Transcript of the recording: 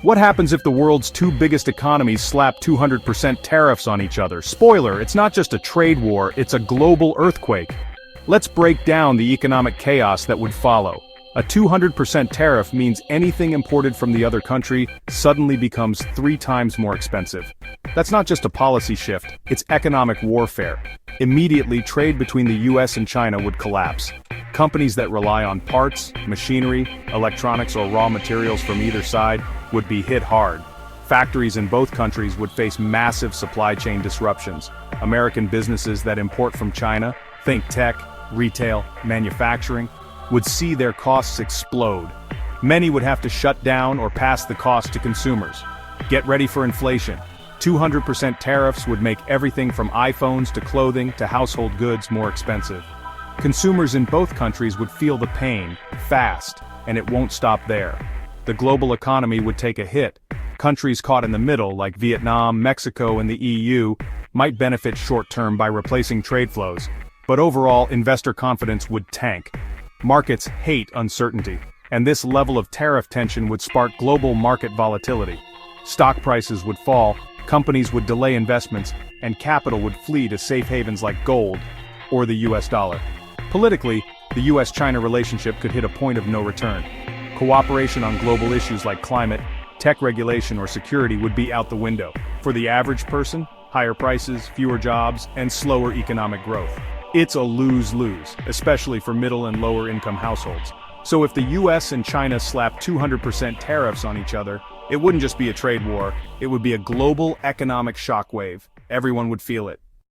What happens if the world's two biggest economies slap 200% tariffs on each other? Spoiler, it's not just a trade war, it's a global earthquake. Let's break down the economic chaos that would follow. A 200% tariff means anything imported from the other country suddenly becomes 3 times more expensive. That's not just a policy shift, it's economic warfare. Immediately, trade between the US and China would collapse. Companies that rely on parts, machinery, electronics or raw materials from either side would be hit hard. Factories in both countries would face massive supply chain disruptions. American businesses that import from China, think tech, retail, manufacturing, would see their costs explode. Many would have to shut down or pass the cost to consumers. Get ready for inflation. 200% tariffs would make everything from iPhones to clothing to household goods more expensive. Consumers in both countries would feel the pain, fast, and it won't stop there. The global economy would take a hit. Countries caught in the middle, like Vietnam, Mexico, and the EU, might benefit short-term by replacing trade flows. But overall, investor confidence would tank. Markets hate uncertainty, and this level of tariff tension would spark global market volatility. Stock prices would fall, companies would delay investments, and capital would flee to safe havens like gold or the US dollar. Politically, the US-China relationship could hit a point of no return. Cooperation on global issues like climate, tech regulation, or security would be out the window. For the average person, higher prices, fewer jobs, and slower economic growth. It's a lose-lose, especially for middle and lower-income households. So if the US and China slap 200% tariffs on each other, it wouldn't just be a trade war, it would be a global economic shockwave. Everyone would feel it.